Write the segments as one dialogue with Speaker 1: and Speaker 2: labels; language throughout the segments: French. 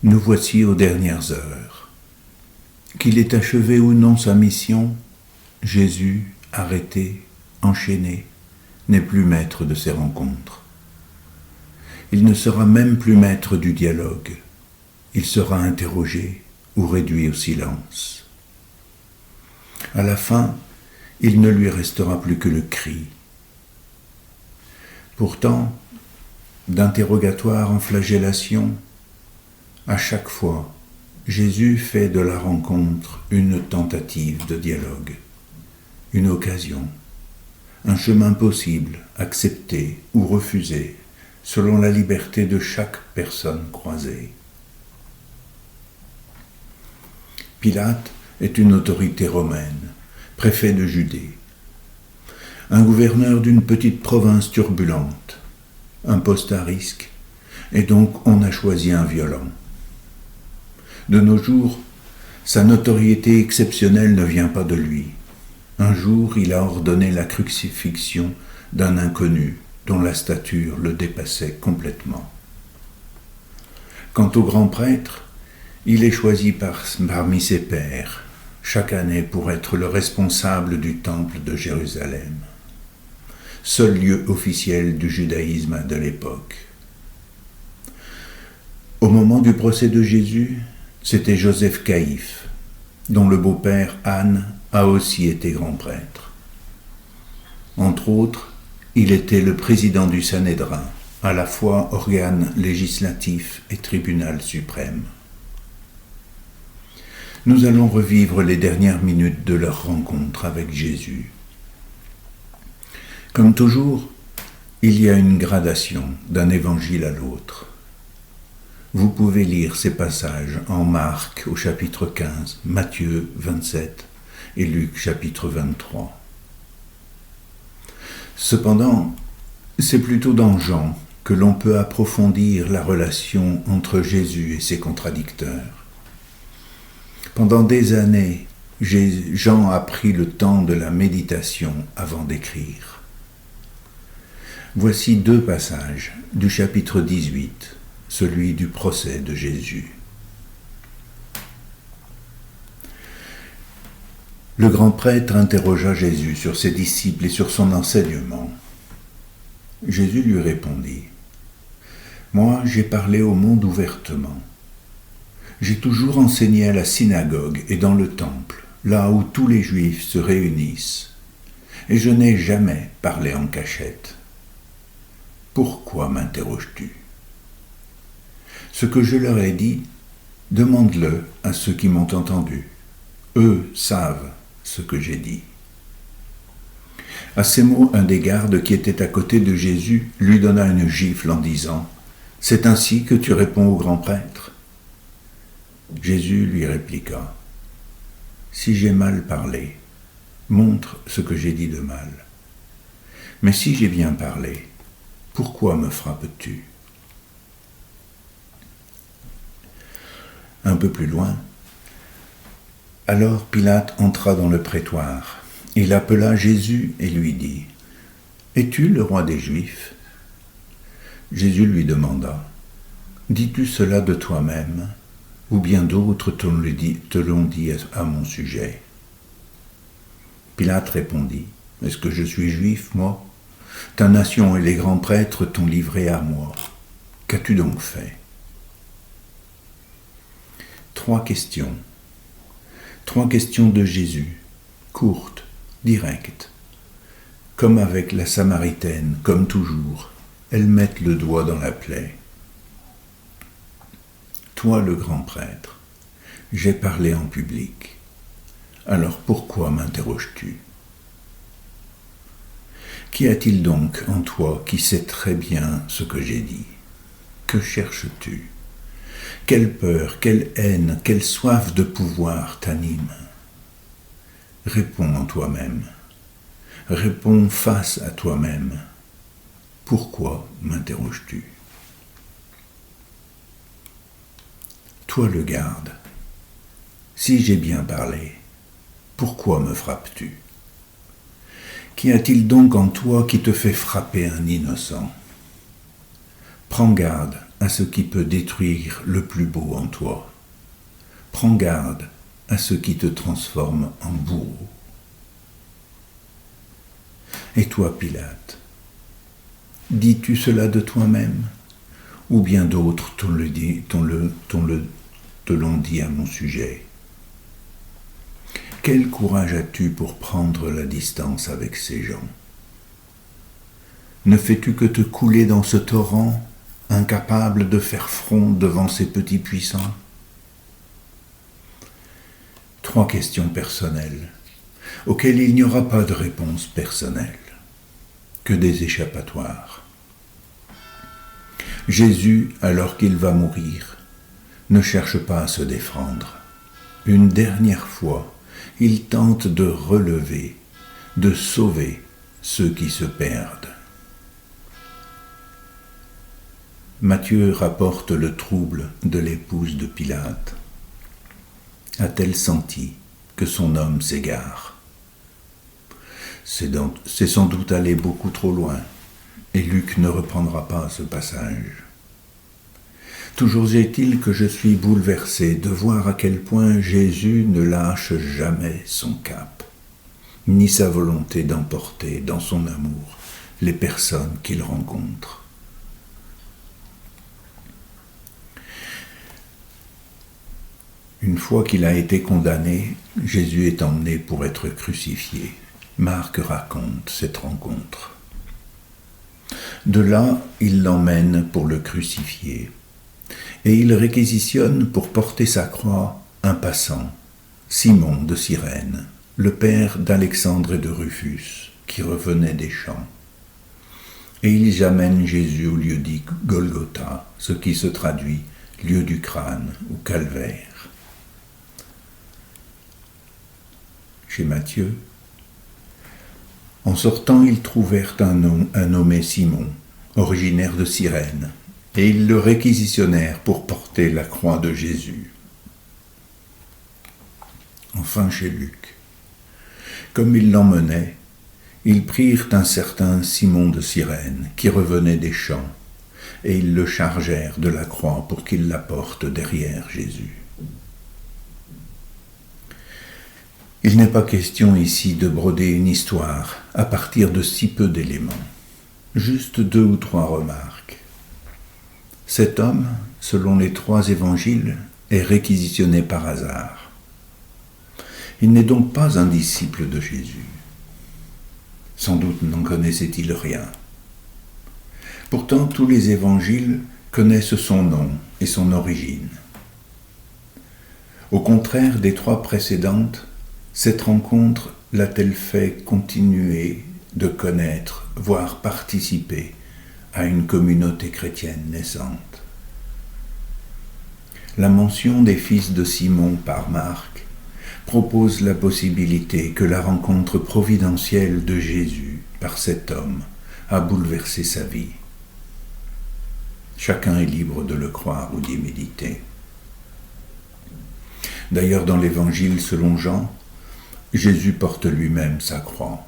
Speaker 1: Nous voici aux dernières heures. Qu'il ait achevé ou non sa mission, Jésus, arrêté, enchaîné, n'est plus maître de ses rencontres. Il ne sera même plus maître du dialogue. Il sera interrogé ou réduit au silence. À la fin, il ne lui restera plus que le cri. Pourtant, d'interrogatoire en flagellation, à chaque fois, Jésus fait de la rencontre une tentative de dialogue, une occasion, un chemin possible, accepté ou refusé, selon la liberté de chaque personne croisée. Pilate est une autorité romaine, préfet de Judée, un gouverneur d'une petite province turbulente, un poste à risque, et donc on a choisi un violent. De nos jours, sa notoriété exceptionnelle ne vient pas de lui. Un jour, il a ordonné la crucifixion d'un inconnu dont la stature le dépassait complètement. Quant au grand prêtre, il est choisi parmi ses pairs, chaque année pour être le responsable du temple de Jérusalem, seul lieu officiel du judaïsme de l'époque. Au moment du procès de Jésus, c'était Joseph Caïphe, dont le beau-père Anne a aussi été grand prêtre. Entre autres, il était le président du Sanhédrin, à la fois organe législatif et tribunal suprême. Nous allons revivre les dernières minutes de leur rencontre avec Jésus. Comme toujours, il y a une gradation d'un évangile à l'autre. Vous pouvez lire ces passages en Marc au chapitre 15, Matthieu 27 et Luc chapitre 23. Cependant, c'est plutôt dans Jean que l'on peut approfondir la relation entre Jésus et ses contradicteurs. Pendant des années, Jean a pris le temps de la méditation avant d'écrire. Voici 2 passages du chapitre 18, celui du procès de Jésus. Le grand prêtre interrogea Jésus sur ses disciples et sur son enseignement. Jésus lui répondit : « Moi, j'ai parlé au monde ouvertement. J'ai toujours enseigné à la synagogue et dans le temple, là où tous les Juifs se réunissent, et je n'ai jamais parlé en cachette. Pourquoi m'interroges-tu ? Ce que je leur ai dit, demande-le à ceux qui m'ont entendu. Eux savent ce que j'ai dit. » À ces mots, un des gardes qui était à côté de Jésus lui donna une gifle en disant : « C'est ainsi que tu réponds au grand prêtre ? » Jésus lui répliqua : « Si j'ai mal parlé, montre ce que j'ai dit de mal. Mais si j'ai bien parlé, pourquoi me frappes-tu ? » Un peu plus loin, alors Pilate entra dans le prétoire. Il appela Jésus et lui dit : « Es-tu le roi des Juifs ? » Jésus lui demanda : « Dis-tu cela de toi-même, ou bien d'autres te l'ont dit à mon sujet ? » Pilate répondit : « Est-ce que je suis juif, moi ? Ta nation et les grands prêtres t'ont livré à moi. Qu'as-tu donc fait ? » 3 questions. 3 questions de Jésus, courtes, directes. Comme avec la Samaritaine, comme toujours, elles mettent le doigt dans la plaie. Toi, le grand prêtre, j'ai parlé en public. Alors pourquoi m'interroges-tu ? Qu'y a-t-il donc en toi qui sait très bien ce que j'ai dit ? Que cherches-tu ? Quelle peur, quelle haine, quelle soif de pouvoir t'anime ? Réponds en toi-même. Réponds face à toi-même. Pourquoi m'interroges-tu ? Toi le garde, si j'ai bien parlé, pourquoi me frappes-tu ? Qu'y a-t-il donc en toi qui te fait frapper un innocent ? Prends garde à ce qui peut détruire le plus beau en toi. Prends garde à ce qui te transforme en bourreau. Et toi, Pilate, dis-tu cela de toi-même, ou bien d'autres te l'ont dit à mon sujet? Quel courage as-tu pour prendre la distance avec ces gens? Ne fais-tu que te couler dans ce torrent, incapable de faire front devant ces petits puissants? 3 questions personnelles, auxquelles il n'y aura pas de réponse personnelle, que des échappatoires. Jésus, alors qu'il va mourir, ne cherche pas à se défendre. Une dernière fois, il tente de relever, de sauver ceux qui se perdent. Matthieu rapporte le trouble de l'épouse de Pilate. A-t-elle senti que son homme s'égare? C'est sans doute allé beaucoup trop loin, et Luc ne reprendra pas ce passage. Toujours est-il que je suis bouleversé de voir à quel point Jésus ne lâche jamais son cap, ni sa volonté d'emporter dans son amour les personnes qu'il rencontre. Une fois qu'il a été condamné, Jésus est emmené pour être crucifié. Marc raconte cette rencontre. De là, il l'emmène pour le crucifier. Et il réquisitionne pour porter sa croix un passant, Simon de Cyrène, le père d'Alexandre et de Rufus, qui revenait des champs. Et ils amènent Jésus au lieu dit Golgotha, ce qui se traduit lieu du crâne ou calvaire. Chez Matthieu, en sortant, ils trouvèrent un nommé Simon, originaire de Cyrène, et ils le réquisitionnèrent pour porter la croix de Jésus. Enfin chez Luc, comme ils l'emmenaient, ils prirent un certain Simon de Cyrène qui revenait des champs, et ils le chargèrent de la croix pour qu'il la porte derrière Jésus. Il n'est pas question ici de broder une histoire à partir de si peu d'éléments, juste 2 ou 3 remarques. Cet homme, selon les 3 évangiles, est réquisitionné par hasard. Il n'est donc pas un disciple de Jésus. Sans doute n'en connaissait-il rien. Pourtant, tous les évangiles connaissent son nom et son origine. Au contraire des 3 précédentes, cette rencontre l'a-t-elle fait continuer de connaître, voire participer à une communauté chrétienne naissante? La mention des fils de Simon par Marc propose la possibilité que la rencontre providentielle de Jésus par cet homme a bouleversé sa vie. Chacun est libre de le croire ou d'y méditer. D'ailleurs, dans l'Évangile selon Jean, Jésus porte lui-même sa croix.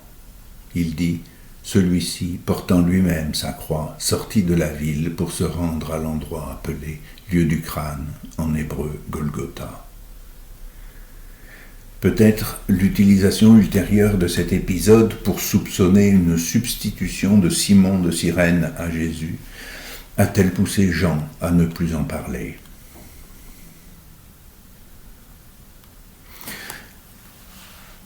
Speaker 1: Il dit « Celui-ci, portant lui-même sa croix, sortit de la ville pour se rendre à l'endroit appelé lieu du crâne, en hébreu Golgotha ». Peut-être l'utilisation ultérieure de cet épisode pour soupçonner une substitution de Simon de Cyrène à Jésus a-t-elle poussé Jean à ne plus en parler.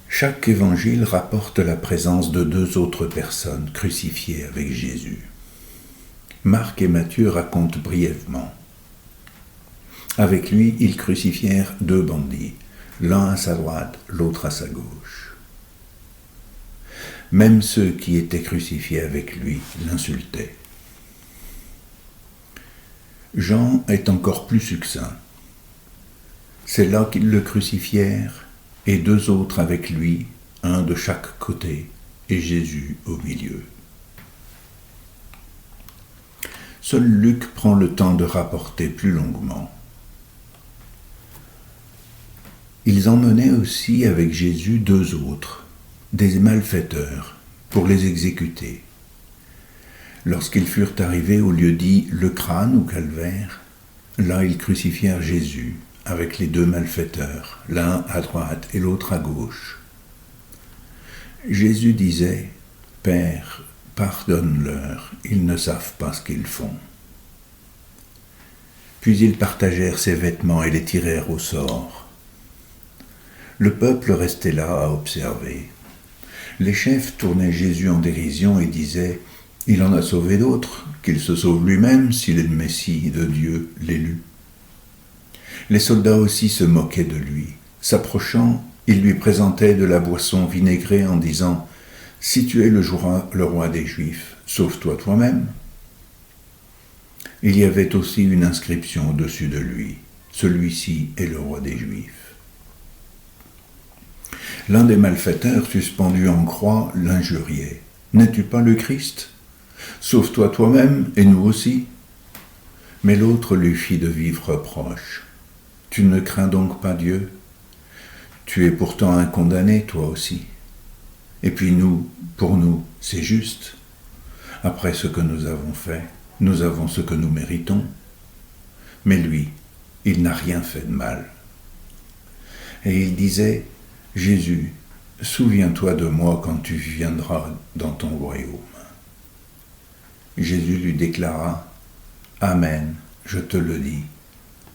Speaker 1: Chaque évangile rapporte la présence de 2 autres personnes crucifiées avec Jésus. Marc et Matthieu racontent brièvement. Avec lui, ils crucifièrent 2 bandits, l'un à sa droite, l'autre à sa gauche. Même ceux qui étaient crucifiés avec lui l'insultaient. Jean est encore plus succinct. C'est là qu'ils le crucifièrent, et 2 autres avec lui, un de chaque côté, et Jésus au milieu. Seul Luc prend le temps de rapporter plus longuement. Ils emmenaient aussi avec Jésus 2 autres, des malfaiteurs, pour les exécuter. Lorsqu'ils furent arrivés au lieu dit le crâne ou calvaire, là ils crucifièrent Jésus avec les 2 malfaiteurs, l'un à droite et l'autre à gauche. Jésus disait, « Père, pardonne-leur, ils ne savent pas ce qu'ils font. » Puis ils partagèrent ses vêtements et les tirèrent au sort. Le peuple restait là à observer. Les chefs tournaient Jésus en dérision et disaient « Il en a sauvé d'autres, qu'il se sauve lui-même s'il est le Messie de Dieu, l'élu. » Les soldats aussi se moquaient de lui. S'approchant, ils lui présentaient de la boisson vinaigrée en disant « Si tu es le roi des Juifs, sauve-toi toi-même. » Il y avait aussi une inscription au-dessus de lui « Celui-ci est le roi des Juifs. » L'un des malfaiteurs suspendu en croix l'injuriait. « N'es-tu pas le Christ ? Sauve-toi toi-même et nous aussi. » Mais l'autre lui fit de vifs reproches. « Tu ne crains donc pas Dieu ? Tu es pourtant un condamné, toi aussi. Et puis nous, pour nous, c'est juste. Après ce que nous avons fait, nous avons ce que nous méritons. Mais lui, il n'a rien fait de mal. » Et il disait, « Jésus, souviens-toi de moi quand tu viendras dans ton royaume. » Jésus lui déclara, « Amen, je te le dis,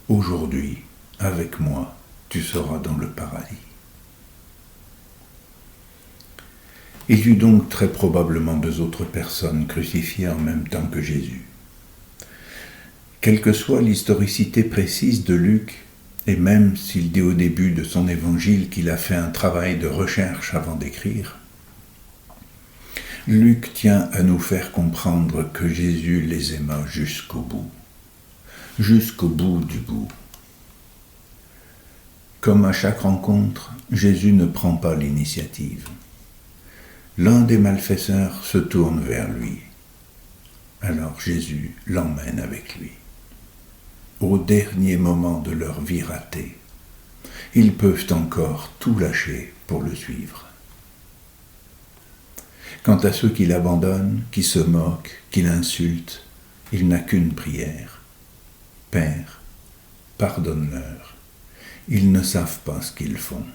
Speaker 1: aujourd'hui, avec moi, tu seras dans le paradis. » Il y eut donc très probablement 2 autres personnes crucifiées en même temps que Jésus. Quelle que soit l'historicité précise de Luc, et même s'il dit au début de son évangile qu'il a fait un travail de recherche avant d'écrire, Luc tient à nous faire comprendre que Jésus les aima jusqu'au bout du bout. Comme à chaque rencontre, Jésus ne prend pas l'initiative. L'un des malfaiteurs se tourne vers lui. Alors Jésus l'emmène avec lui. Au dernier moment de leur vie ratée, ils peuvent encore tout lâcher pour le suivre. Quant à ceux qui l'abandonnent, qui se moquent, qui l'insultent, il n'a qu'une prière. « Père, pardonne-leur, ils ne savent pas ce qu'ils font. »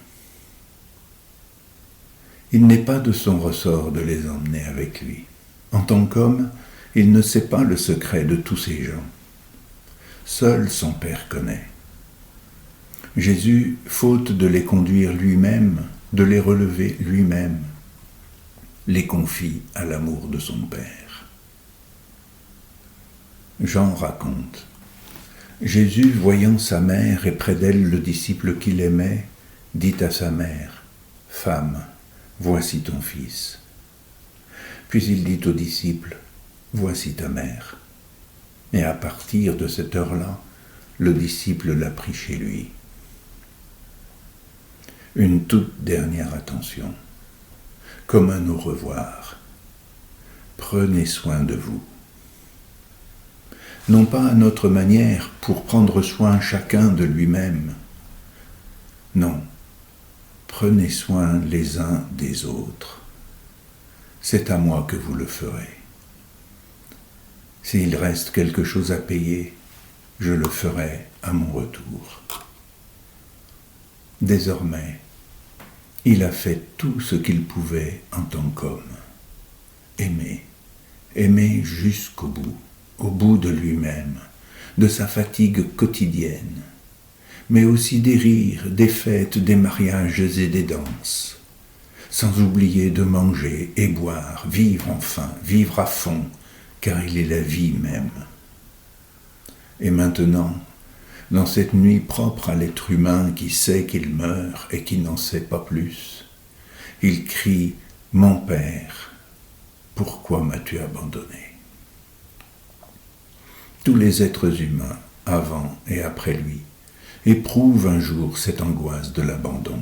Speaker 1: Il n'est pas de son ressort de les emmener avec lui. En tant qu'homme, il ne sait pas le secret de tous ces gens. Seul son Père connaît. Jésus, faute de les conduire lui-même, de les relever lui-même, les confie à l'amour de son Père. Jean raconte. Jésus, voyant sa mère et près d'elle le disciple qu'il aimait, dit à sa mère, « Femme, voici ton fils. » Puis il dit au disciple, « Voici ta mère. » Et à partir de cette heure-là, le disciple l'a pris chez lui. Une toute dernière attention. Comme un au revoir. Prenez soin de vous. Non pas à notre manière, pour prendre soin chacun de lui-même. Non, prenez soin les uns des autres. C'est à moi que vous le ferez. S'il reste quelque chose à payer, je le ferai à mon retour. Désormais, il a fait tout ce qu'il pouvait en tant qu'homme. Aimer jusqu'au bout de lui-même, de sa fatigue quotidienne, mais aussi des rires, des fêtes, des mariages et des danses, sans oublier de manger et boire, vivre enfin, vivre à fond, car il est la vie même. Et maintenant, dans cette nuit propre à l'être humain qui sait qu'il meurt et qui n'en sait pas plus, il crie « Mon Père, pourquoi m'as-tu abandonné ?» Tous les êtres humains, avant et après lui, éprouvent un jour cette angoisse de l'abandon.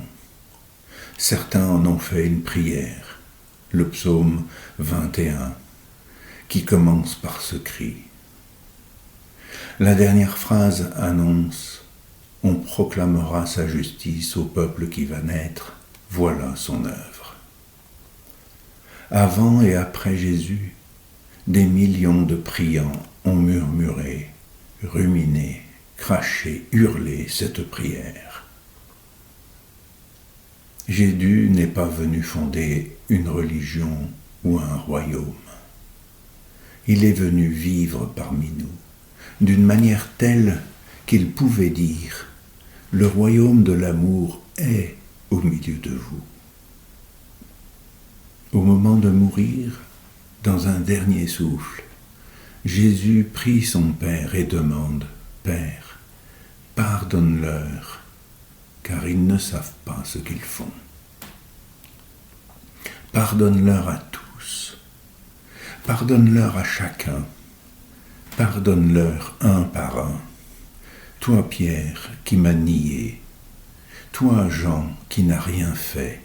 Speaker 1: Certains en ont fait une prière, le psaume 21, qui commence par ce cri. La dernière phrase annonce « On proclamera sa justice au peuple qui va naître, voilà son œuvre ». Avant et après Jésus, Des millions de priants ont murmuré, ruminé, craché, hurlé cette prière. Jésus n'est pas venu fonder une religion ou un royaume. Il est venu vivre parmi nous, d'une manière telle qu'il pouvait dire « Le royaume de l'amour est au milieu de vous ». Au moment de mourir, dans un dernier souffle, Jésus prie son Père et demande « Père, pardonne-leur, car ils ne savent pas ce qu'ils font. Pardonne-leur à tous, pardonne-leur à chacun, pardonne-leur un par un. Toi Pierre qui m'as nié, toi Jean qui n'a rien fait,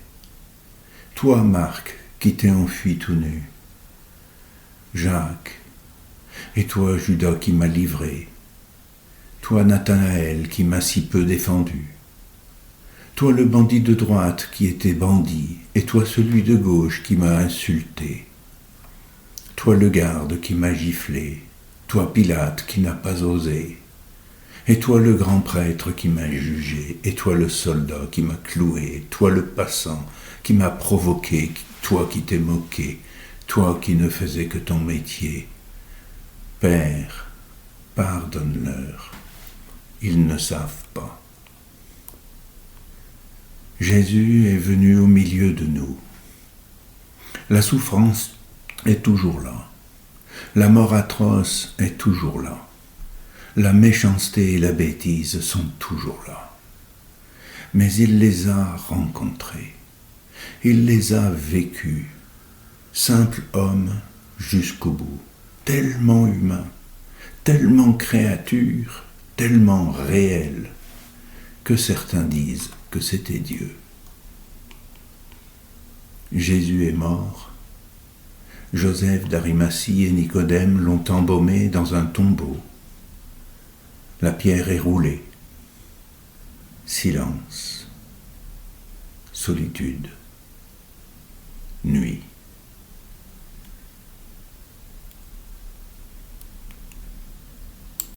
Speaker 1: toi Marc qui t'es enfui tout nu, Jacques, et toi Judas qui m'a livré, toi Nathanaël qui m'a si peu défendu, toi le bandit de droite qui était bandit, et toi celui de gauche qui m'a insulté, toi le garde qui m'a giflé, toi Pilate qui n'a pas osé, et toi le grand prêtre qui m'a jugé, et toi le soldat qui m'a cloué, toi le passant qui m'a provoqué, toi qui t'es moqué, toi qui ne faisais que ton métier. Père, pardonne-leur, ils ne savent pas. Jésus est venu au milieu de nous. La souffrance est toujours là. La mort atroce est toujours là. La méchanceté et la bêtise sont toujours là. Mais il les a rencontrés. Il les a vécus. Simple homme jusqu'au bout. Tellement humain, tellement créature, tellement réel, que certains disent que c'était Dieu. Jésus est mort. Joseph d'Arimathie et Nicodème l'ont embaumé dans un tombeau. La pierre est roulée. Silence. Solitude.